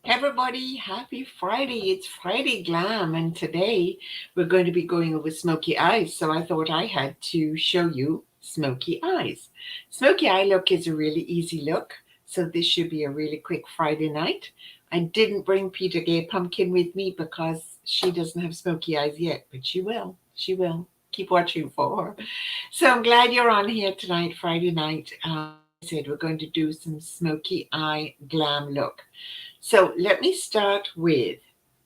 Everybody, happy Friday. It's Friday Glam, and today we're going to be going over smoky eyes. So I thought I had to show you smoky eyes. Smoky eye look is a really easy look, so this should be a really quick Friday night. I didn't bring Peter Gay Pumpkin with me because she doesn't have smoky eyes yet, but she will. She will. Keep watching for her. So I'm glad you're on here tonight, Friday night. As I said, we're going to do some smoky eye glam look. So let me start with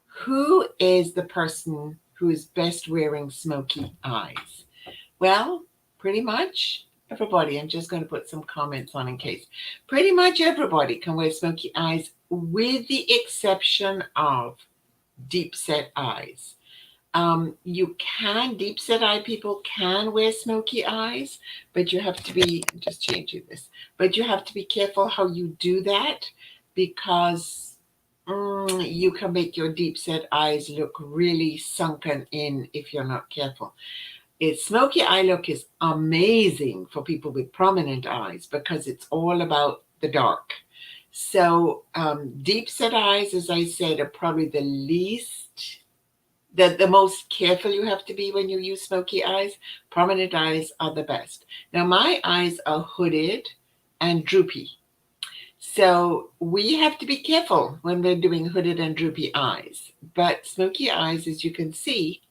who is the person who is best wearing smoky eyes? Well, pretty much everybody. I'm just going to put some comments on in case. Pretty much everybody can wear smoky eyes with the exception of deep set eyes. You can, deep set eye people can wear smoky eyes, but you have to be, I'm just changing this, but you have to be careful how you do that because you can make your deep set eyes look really sunken in if you're not careful. Smoky eye look is amazing for people with prominent eyes because it's all about the dark. So deep set eyes, as I said, are probably the least the most careful you have to be when you use smoky eyes. Prominent eyes are the best. Now my eyes are hooded and droopy. So we have to be careful when we're doing hooded and droopy eyes. But smoky eyes, as you can see,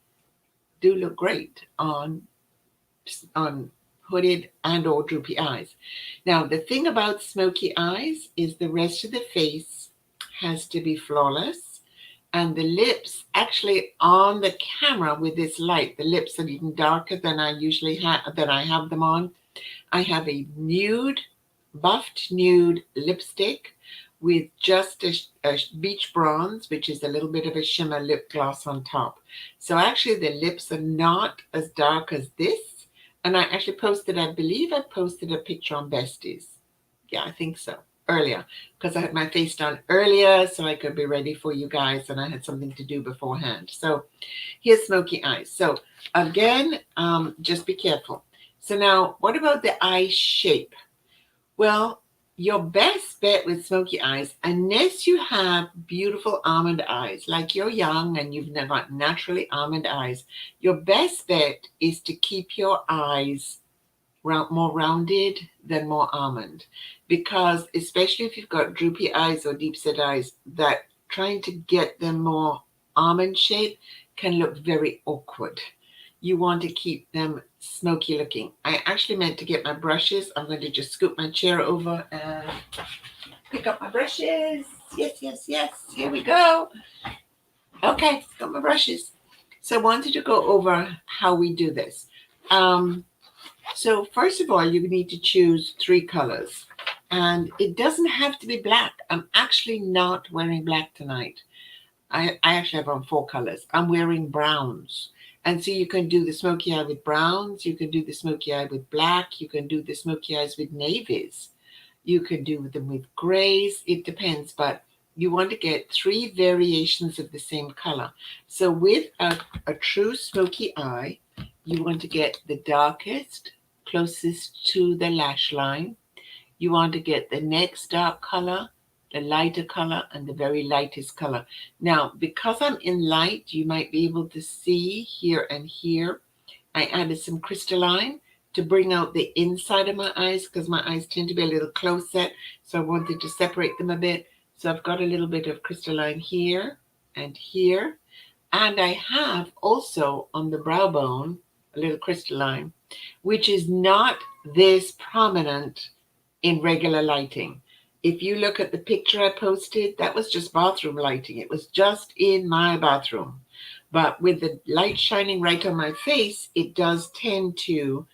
do look great on hooded and or droopy eyes. Now the thing about smoky eyes is the rest of the face has to be flawless, and the lips actually on the camera with this light, the lips are even darker than I usually have them on. I have a nude, buffed nude lipstick with just a beach bronze, which is a little bit of a shimmer lip gloss on top. So actually the lips are not as dark as this. And I actually I believe I posted a picture on Besties. Yeah, I think so. Earlier, because I had my face done earlier so I could be ready for you guys and I had something to do beforehand. So here's smoky eyes. So again, just be careful. So now, what about the eye shape? Well, your best bet with smoky eyes, unless you have beautiful almond eyes, like you're young and you've never naturally almond eyes, your best bet is to keep your eyes more rounded than more almond, because especially if you've got droopy eyes or deep set eyes, that trying to get them more almond shape can look very awkward. You want to keep them smoky looking. I actually meant to get my brushes. I'm going to just scoop my chair over and pick up my brushes. Yes, yes, yes. Here we go. Okay, got my brushes. So I wanted to go over how we do this. So first of all, you need to choose 3 colors. And it doesn't have to be black. I'm actually not wearing black tonight. I actually have on 4 colors. I'm wearing browns. And so you can do the smoky eye with browns. You can do the smoky eye with black. You can do the smoky eyes with navies. You can do them with grays. It depends. But you want to get 3 variations of the same color. So with a true smoky eye, you want to get the darkest, closest to the lash line. You want to get the next dark color, the lighter color, and the very lightest color. Now, because I'm in light, you might be able to see here and here. I added some crystalline to bring out the inside of my eyes because my eyes tend to be a little close set. So I wanted to separate them a bit. So I've got a little bit of crystalline here and here. And I have also on the brow bone a little crystalline, which is not this prominent in regular lighting. If you look at the picture I posted, that was just bathroom lighting. It was just in my bathroom. But with the light shining right on my face, it does tend to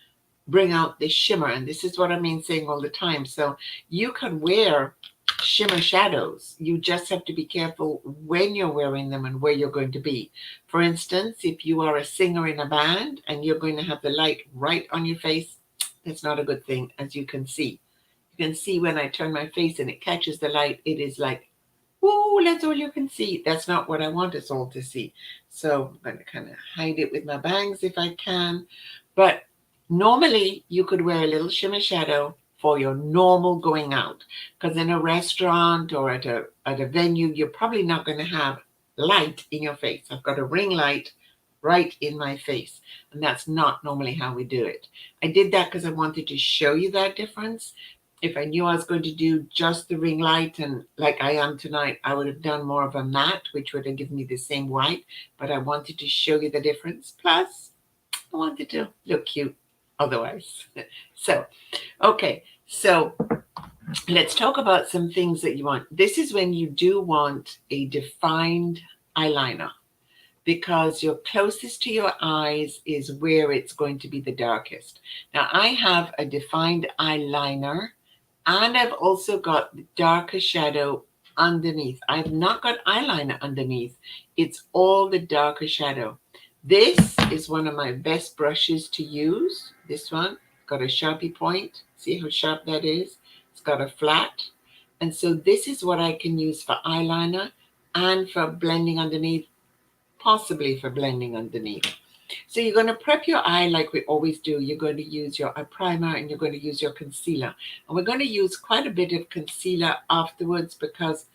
bring out this shimmer. And this is what I mean saying all the time. So you can wear shimmer shadows. You just have to be careful when you're wearing them and where you're going to be. For instance, if you are a singer in a band and you're going to have the light right on your face, that's not a good thing, as you can see. You can see when I turn my face and it catches the light, it is like, whoa, that's all you can see. That's not what I want us all to see. So I'm going to kind of hide it with my bangs if I can. But normally you could wear a little shimmer shadow for your normal going out. Because in a restaurant or at a venue, you're probably not going to have light in your face. I've got a ring light right in my face, and that's not normally how we do it. I did that because I wanted to show you that difference. If I knew I was going to do just the ring light and like I am tonight, I would have done more of a matte, which would have given me the same white, but I wanted to show you the difference. Plus, I wanted to look cute otherwise. So, okay, so let's talk about some things that you want. This is when you do want a defined eyeliner, because you're closest to your eyes is where it's going to be the darkest. Now, I have a defined eyeliner, and I've also got the darker shadow underneath. I've not got eyeliner underneath. It's all the darker shadow. This is one of my best brushes to use. This one got a Sharpie point. See how sharp that is? It's got a flat. And so this is what I can use for eyeliner and for blending underneath, possibly for blending underneath. So you're going to prep your eye like we always do. You're going to use your eye primer and you're going to use your concealer. And we're going to use quite a bit of concealer afterwards because,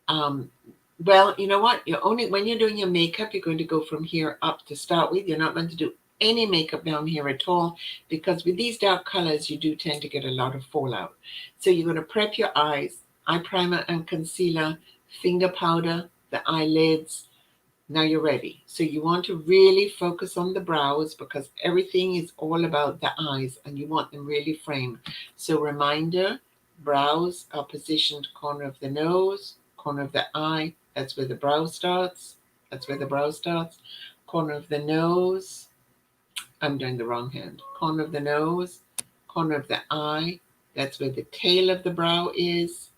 well, you know what? You're only, when you're doing your makeup, you're going to go from here up to start with. You're not going to do any makeup down here at all, because with these dark colors, you do tend to get a lot of fallout. So you're going to prep your eyes, eye primer and concealer, finger powder, the eyelids. Now you're ready. So you want to really focus on the brows because everything is all about the eyes and you want them really framed. So reminder, brows are positioned corner of the nose, corner of the eye. That's where the brow starts. That's where the brow starts. Corner of the nose. I'm doing the wrong hand. Corner of the nose, corner of the eye. That's where the tail of the brow is.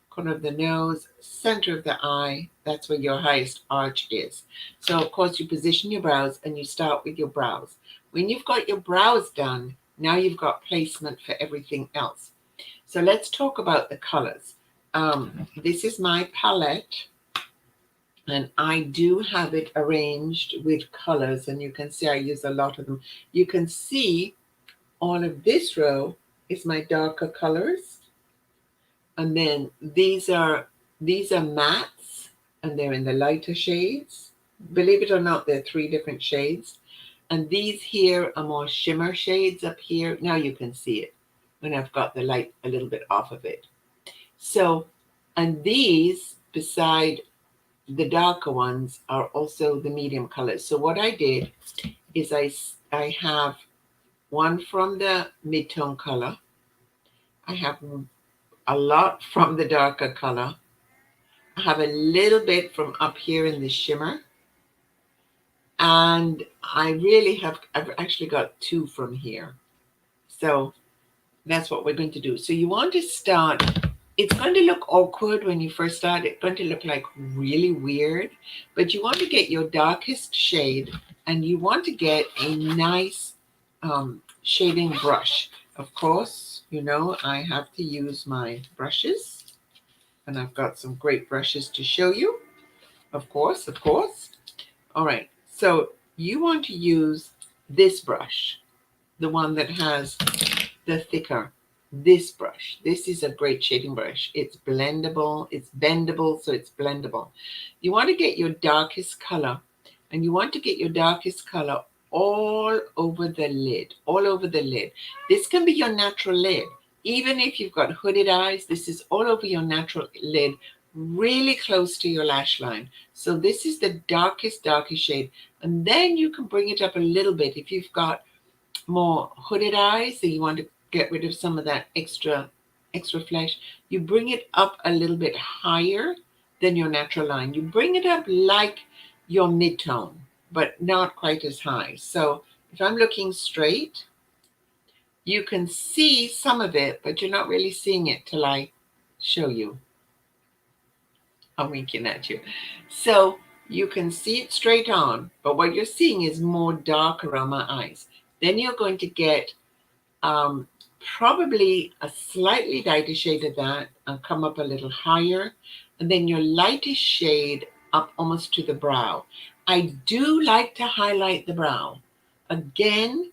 Corner of the nose, center of the eye, that's where your highest arch is. So, of course, you position your brows and you start with your brows. When you've got your brows done, now you've got placement for everything else. So let's talk about the colors. This is my palette, and I do have it arranged with colors, and you can see I use a lot of them. You can see all of this row is my darker colors. And then these are mattes, and they're in the lighter shades. Believe it or not, they're 3 different shades. And these here are more shimmer shades up here. Now you can see it when I've got the light a little bit off of it. So, and these, beside the darker ones, are also the medium colors. So what I did is I have one from the mid-tone color. I have a lot from the darker color. I have a little bit from up here in the shimmer. And I've actually got 2 from here. So that's what we're going to do. So you want to start, it's going to look awkward when you first start. It's going to look like really weird, but you want to get your darkest shade and you want to get a nice shading brush. Of course, you know, I have to use my brushes. And I've got some great brushes to show you. Of course. All right. So you want to use this brush, the one that has the thicker, this brush. This is a great shading brush. It's blendable. It's bendable, so it's blendable. You want to get your darkest color, and you want to get your darkest color all over the lid, all over the lid. This can be your natural lid. Even if you've got hooded eyes, this is all over your natural lid, really close to your lash line. So this is the darkest shade. And then you can bring it up a little bit. If you've got more hooded eyes, so you want to get rid of some of that extra flesh, you bring it up a little bit higher than your natural line. You bring it up like your mid-tone, but not quite as high. So if I'm looking straight, you can see some of it, but you're not really seeing it till I show you. I'm winking at you. So you can see it straight on, but what you're seeing is more dark around my eyes. Then you're going to get probably a slightly lighter shade of that and come up a little higher. And then your lightest shade up almost to the brow. I do like to highlight the brow. Again,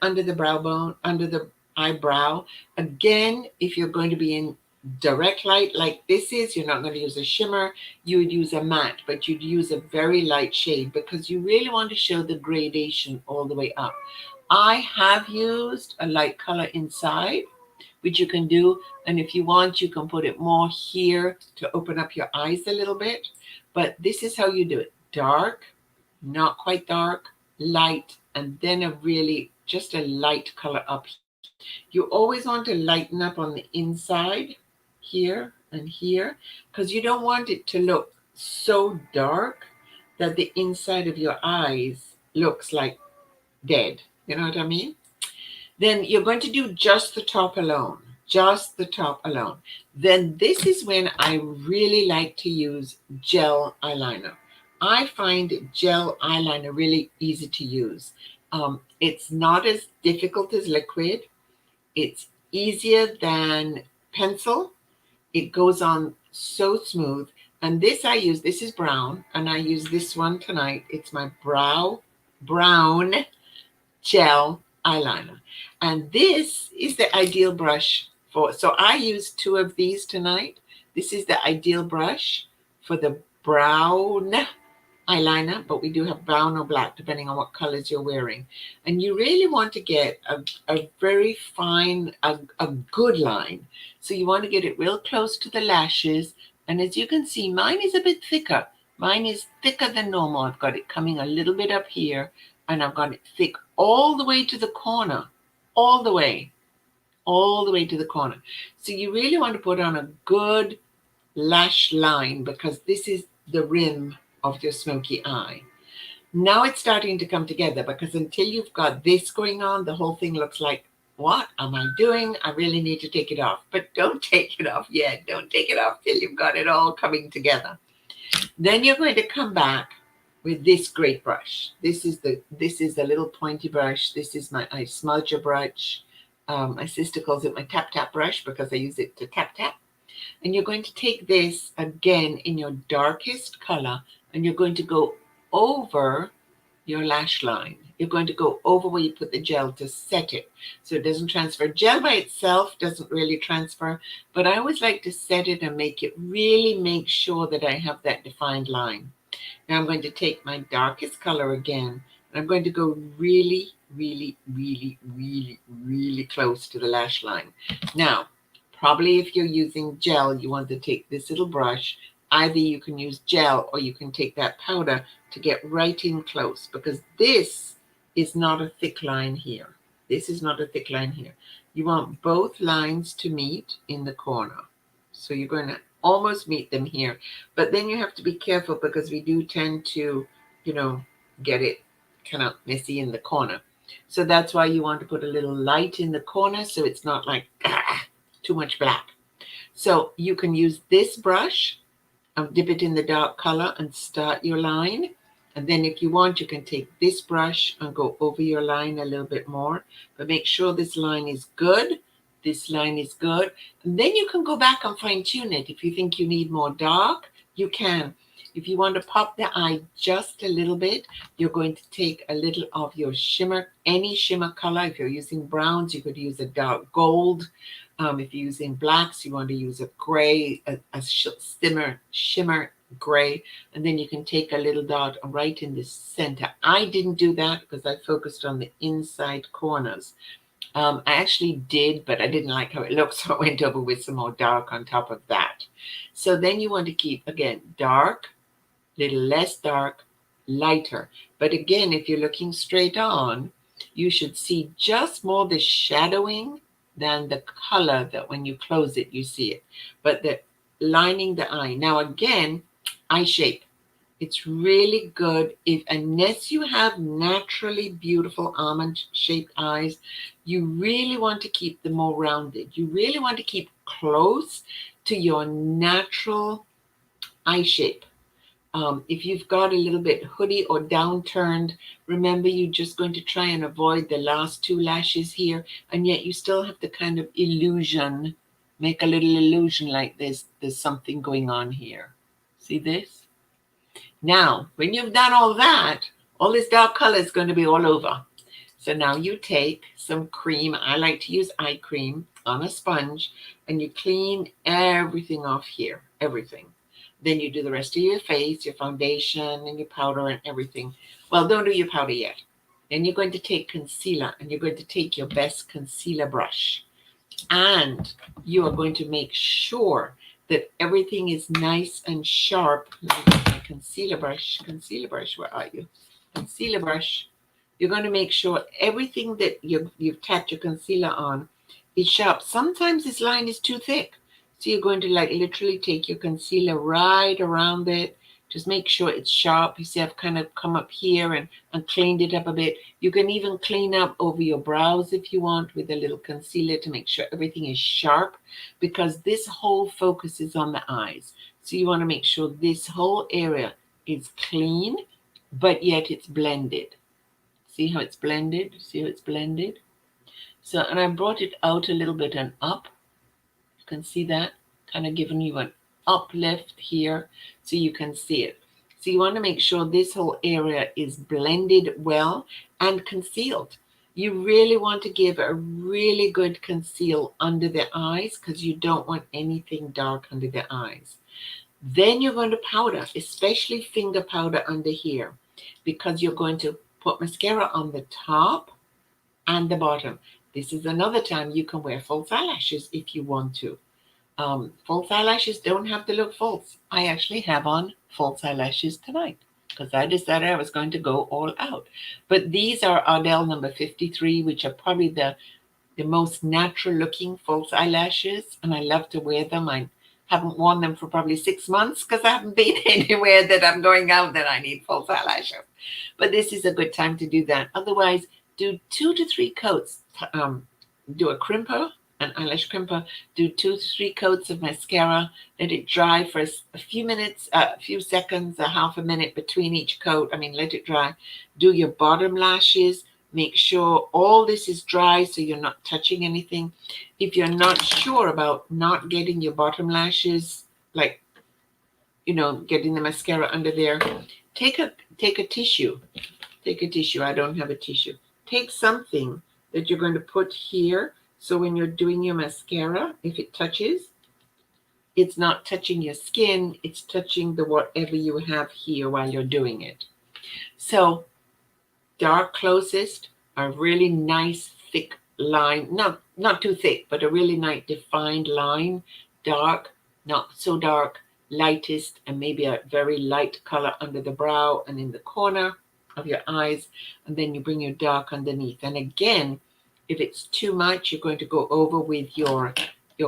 under the brow bone, under the eyebrow. Again, if you're going to be in direct light like this is, you're not going to use a shimmer, you would use a matte, but you'd use a very light shade because you really want to show the gradation all the way up. I have used a light color inside, which you can do, and if you want, you can put it more here to open up your eyes a little bit. But this is how you do it: dark, not quite dark, light, and then a really just a light color up here. You always want to lighten up on the inside here and here, because you don't want it to look so dark that the inside of your eyes looks like dead. You know what I mean? Then you're going to do just the top alone, just the top alone. Then this is when I really like to use gel eyeliner. I find gel eyeliner really easy to use. It's not as difficult as liquid. It's easier than pencil. It goes on so smooth. And this I use, this is brown, and I use this one tonight. It's my brown gel eyeliner. And this is the ideal brush for, so I use 2 of these tonight. This is the ideal brush for the brown eyeliner, but we do have brown or black depending on what colors you're wearing. And you really want to get a very fine, a good line. So you want to get it real close to the lashes. And as you can see, mine is a bit thicker. Mine is thicker than normal. I've got it coming a little bit up here, and I've got it thick all the way to the corner, all the way to the corner. So you really want to put on a good lash line because this is the rim of your smoky eye. Now it's starting to come together, because until you've got this going on, the whole thing looks like, what am I doing? I really need to take it off. But don't take it off yet. Don't take it off till you've got it all coming together. Then you're going to come back with this great brush. This is a little pointy brush. This is my eye smudger brush. My sister calls it my tap tap brush because I use it to tap tap. And you're going to take this again in your darkest color, and you're going to go over your lash line. You're going to go over where you put the gel to set it so it doesn't transfer. Gel by itself doesn't really transfer, but I always like to set it and really make sure that I have that defined line. Now I'm going to take my darkest color again, and I'm going to go really, really, really, really, really close to the lash line. Now, probably if you're using gel, you want to take this little brush. Either you can use gel or you can take that powder to get right in close, because this is not a thick line here. This is not a thick line here. You want both lines to meet in the corner. So you're going to almost meet them here, but then you have to be careful because we do tend to, get it kind of messy in the corner. So that's why you want to put a little light in the corner so it's not like too much black. So you can use this brush, dip it in the dark color and start your line. And then if you want, you can take this brush and go over your line a little bit more, but make sure this line is good. This line is good. And then you can go back and fine tune it. If you think you need more dark, you can. If you want to pop the eye just a little bit, you're going to take a little of your shimmer, any shimmer color. If you're using browns, you could use a dark gold. If you're using blacks, you want to use a gray, a shimmer gray, and then you can take a little dot right in the center. I didn't do that because I focused on the inside corners. I actually did, but I didn't like how it looked, so I went over with some more dark on top of that. So then you want to keep, again, dark, little less dark, lighter. But again, if you're looking straight on, you should see just more the shadowing than the color that when you close it, you see it. But the lining the eye. Now again, eye shape. It's really good unless you have naturally beautiful almond-shaped eyes, you really want to keep them more rounded. You really want to keep close to your natural eye shape. If you've got a little bit hoodie or downturned, remember you're just going to try and avoid the last 2 lashes here, and yet you still have the kind of illusion, make a little illusion like this. There's something going on here. See this? Now, when you've done all that, all this dark color is going to be all over. So now you take some cream. I like to use eye cream on a sponge, and you clean everything off here, everything. Then you do the rest of your face, your foundation and your powder and everything. Well, don't do your powder yet. Then you're going to take concealer, and you're going to take your best concealer brush, and you are going to make sure that everything is nice and sharp. Let me get my concealer brush. Concealer brush, where are you? Concealer brush. You're going to make sure everything that you've tapped your concealer on is sharp. Sometimes this line is too thick. So you're going to like literally take your concealer right around it. Just make sure it's sharp. You see, I've kind of come up here and cleaned it up a bit. You can even clean up over your brows if you want with a little concealer to make sure everything is sharp, because this whole focus is on the eyes. So you want to make sure this whole area is clean, but yet it's blended. See how it's blended? See how it's blended? So, and I brought it out a little bit and up. You can see that, kind of giving you an uplift here so you can see it. So you want to make sure this whole area is blended well and concealed. You really want to give a really good conceal under the eyes, because you don't want anything dark under the eyes. Then you're going to powder, especially finger powder under here, because you're going to put mascara on the top and the bottom. This is another time you can wear false eyelashes if you want to. False eyelashes don't have to look false. I actually have on false eyelashes tonight because I decided I was going to go all out. But these are Ardell number 53, which are probably the most natural looking false eyelashes, and I love to wear them. I haven't worn them for probably 6 months because I haven't been anywhere that I'm going out that I need false eyelashes. But this is a good time to do that. Otherwise, do 2 to 3 coats. Do a crimper, an eyelash crimper. Do 2 to 3 coats of mascara. Let it dry for a few minutes, a few seconds, a half a minute between each coat. Let it dry. Do your bottom lashes. Make sure all this is dry so you're not touching anything. If you're not sure about not getting your bottom lashes, like, getting the mascara under there, take a tissue. Take a tissue. I don't have a tissue. Take something that you're going to put here, so when you're doing your mascara, if it touches, it's not touching your skin, it's touching the whatever you have here while you're doing it. So dark closest, a really nice thick line, not too thick, but a really nice defined line. Dark, not so dark, lightest, and maybe a very light color under the brow and in the corner of your eyes, and then you bring your dark underneath. And again, if it's too much, you're going to go over with your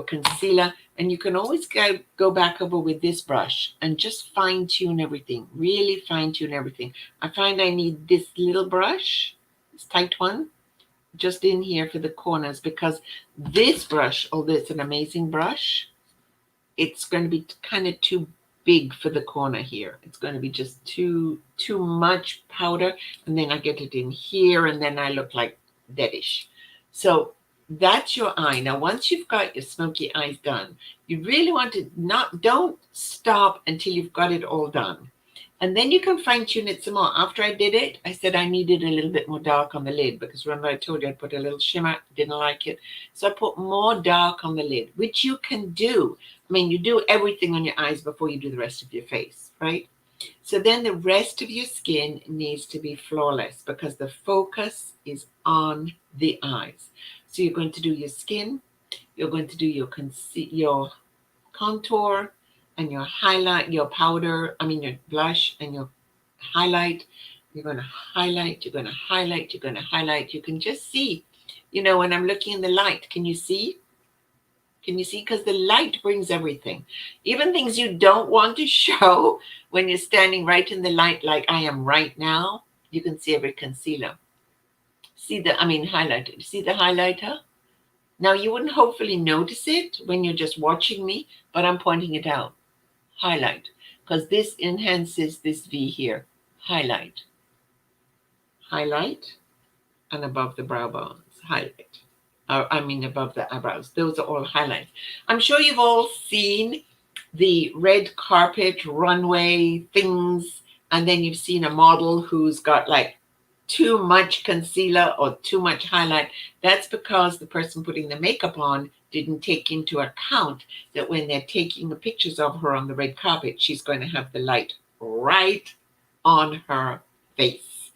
concealer, and you can always go back over with this brush and just fine tune everything, really fine tune everything. I find I need this little brush, this tight one, just in here for the corners, because this brush, although it's an amazing brush, it's going to be kind of too big for the corner here. It's going to be just too much powder, and then I get it in here, and then I look like deadish. So that's your eye. Now, once you've got your smoky eyes done, you really want to don't stop until you've got it all done. And then you can fine tune it some more. After I did it, I said I needed a little bit more dark on the lid, because remember I told you I'd put a little shimmer, didn't like it. So I put more dark on the lid, which you can do. You do everything on your eyes before you do the rest of your face, right? So then the rest of your skin needs to be flawless, because the focus is on the eyes. So you're going to do your skin, you're going to do your contour and your highlight, your powder, your blush and your highlight. You're going to highlight, you're going to highlight, you're going to highlight. You can just see, when I'm looking in the light, can you see? Can you see? Because the light brings everything. Even things you don't want to show when you're standing right in the light, like I am right now, you can see every concealer. See highlighter. See the highlighter? Now, you wouldn't hopefully notice it when you're just watching me, but I'm pointing it out. Highlight. Because this enhances this V here. Highlight. Highlight. And above the brow bones. Highlight. Above the eyebrows. Those are all highlights. I'm sure you've all seen the red carpet runway things, and then you've seen a model who's got like too much concealer or too much highlight. That's because the person putting the makeup on didn't take into account that when they're taking the pictures of her on the red carpet, she's going to have the light right on her face.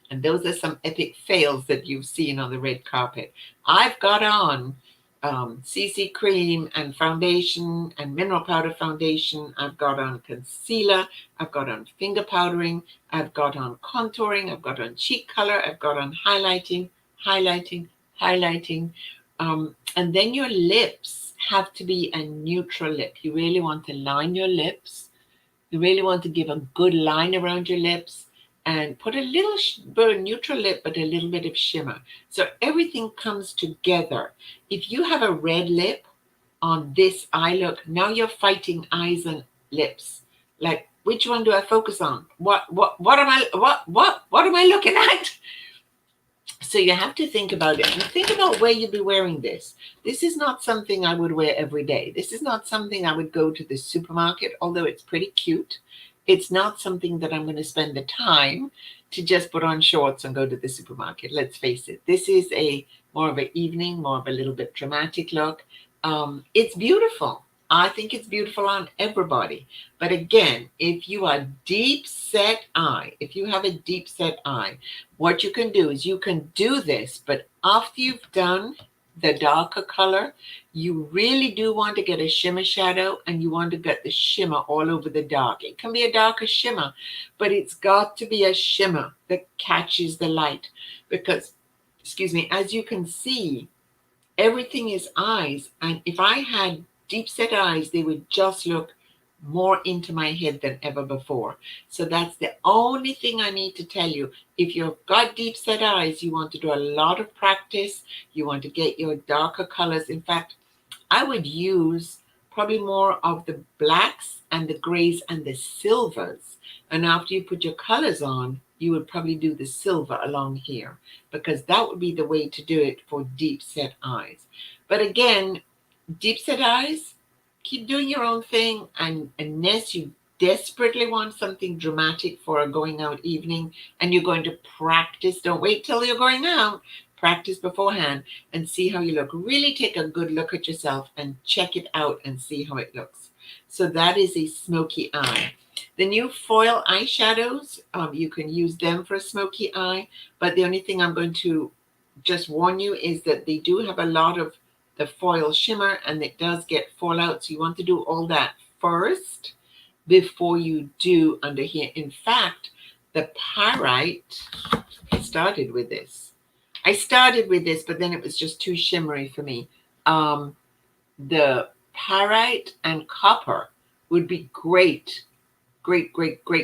And those are some epic fails that you've seen on the red carpet. I've got on CC cream and foundation and mineral powder foundation. I've got on concealer. I've got on finger powdering. I've got on contouring. I've got on cheek color. I've got on highlighting, highlighting, highlighting. And then your lips have to be a neutral lip. You really want to line your lips. You really want to give a good line around your lips and put a little neutral lip, but a little bit of shimmer. So everything comes together. If you have a red lip on this eye look, now you're fighting eyes and lips. Like, which one do I focus on? What am I looking at? So you have to think about it and think about where you'll be wearing this. This is not something I would wear every day. This is not something I would go to the supermarket, although it's pretty cute. It's not something that I'm going to spend the time to just put on shorts and go to the supermarket. Let's face it. This is a more of an evening, more of a little bit dramatic look. It's beautiful. I think it's beautiful on everybody. But again, if you are deep set eye, if you have a deep set eye, what you can do is you can do this, but after you've done the darker color, you really do want to get a shimmer shadow and you want to get the shimmer all over the dark. It can be a darker shimmer, but it's got to be a shimmer that catches the light because, excuse me, as you can see, everything is eyes. And if I had deep set eyes, they would just look more into my head than ever before. So that's the only thing I need to tell you. If you've got deep set eyes, you want to do a lot of practice. You want to get your darker colors. In fact, I would use probably more of the blacks and the grays and the silvers. And after you put your colors on, you would probably do the silver along here because that would be the way to do it for deep set eyes. But again, deep set eyes, keep doing your own thing. And unless you desperately want something dramatic for a going out evening and you're going to practice, don't wait till you're going out. Practice beforehand and see how you look. Really take a good look at yourself and check it out and see how it looks. So that is a smoky eye. The new foil eyeshadows, you can use them for a smoky eye, but the only thing I'm going to just warn you is that they do have a lot of the foil shimmer and it does get fallout. So you want to do all that first before you do under here. In fact, the pyrite, I started with this, but then it was just too shimmery for me. The pyrite and copper would be great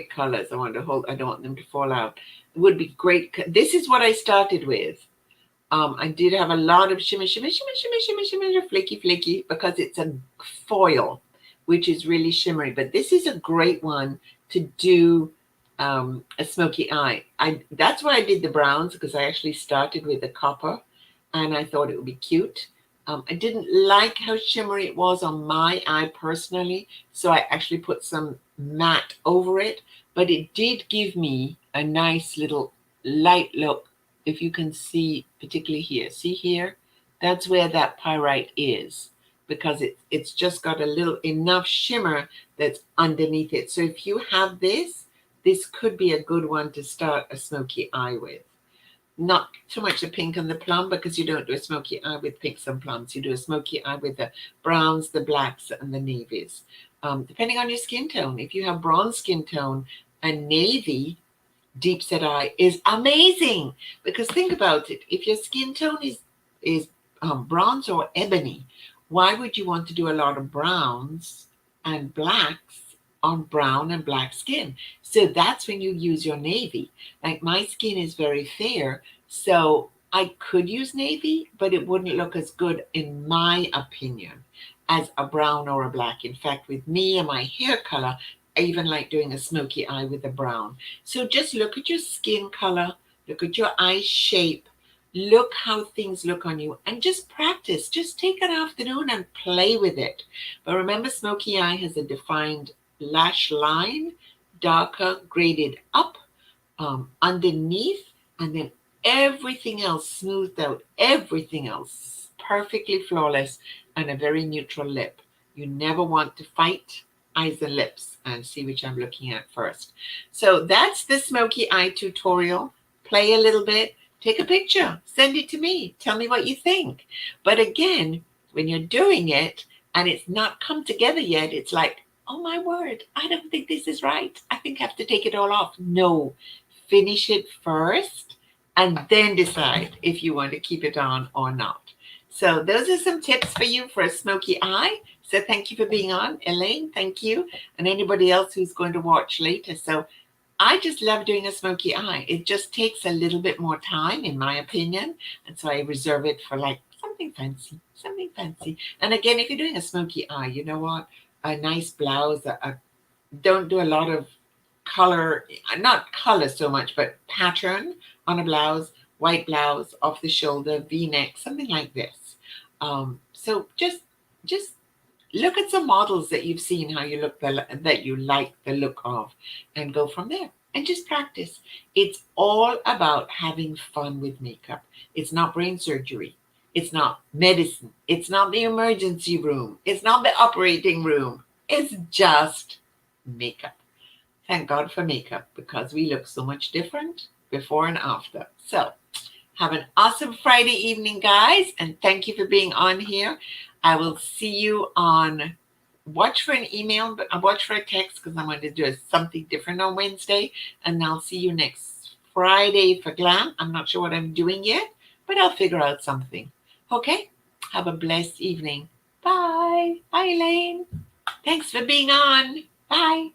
colors. I don't want them to fall out. It would be great. This is what I started with. I did have a lot of shimmer, flaky, because it's a foil, which is really shimmery. But this is a great one to do a smoky eye. That's why I did the browns, because I actually started with the copper and I thought it would be cute. I didn't like how shimmery it was on my eye personally, so I actually put some matte over it, but it did give me a nice little light look. If you can see, particularly here, see here, that's where that pyrite is, because it's just got a little enough shimmer that's underneath it. So if you have this could be a good one to start a smoky eye with. Not too much of pink on the plum, because you don't do a smoky eye with pinks and plums. You do a smoky eye with the browns, the blacks, and the navies. Depending on your skin tone. If you have bronze skin tone, a navy deep set eye is amazing. Because think about it. If your skin tone is bronze or ebony, why would you want to do a lot of browns and blacks on brown and black skin? So that's when you use your navy. Like, my skin is very fair, so I could use navy, but it wouldn't look as good, in my opinion, as a brown or a black. In fact, with me and my hair color, I even like doing a smoky eye with a brown. So just look at your skin color, look at your eye shape, look how things look on you, and just practice. Just take an afternoon and play with it. But remember, smoky eye has a defined lash line, darker graded up underneath, and then everything else smoothed out, everything else perfectly flawless, and a very neutral lip. You never want to fight eyes and lips, and see which I'm looking at first. So that's the smoky eye tutorial. Play a little bit, take a picture, send it to me, tell me what you think. But again, when you're doing it and it's not come together yet, it's like, oh my word, I don't think this is right. I think I have to take it all off. No, finish it first and then decide if you want to keep it on or not. So those are some tips for you for a smoky eye. So thank you for being on, Elaine. Thank you. And anybody else who's going to watch later. So I just love doing a smoky eye. It just takes a little bit more time, in my opinion. And so I reserve it for like something fancy, something fancy. And again, if you're doing a smoky eye, you know what? A nice blouse, don't do a lot of color, not color so much, but pattern on a blouse, white blouse, off the shoulder, V-neck, something like this. So just look at some models that you've seen how you look that you like the look of, and go from there and just practice. It's all about having fun with makeup. It's not brain surgery. It's not medicine. It's not the emergency room. It's not the operating room. It's just makeup. Thank God for makeup, because we look so much different before and after. So have an awesome Friday evening, guys, and thank you for being on here. I will see you on, watch for an email, but watch for a text, because I'm going to do something different on Wednesday, and I'll see you next Friday for Glam. I'm not sure what I'm doing yet, but I'll figure out something. Okay? Have a blessed evening. Bye. Bye, Elaine. Thanks for being on. Bye.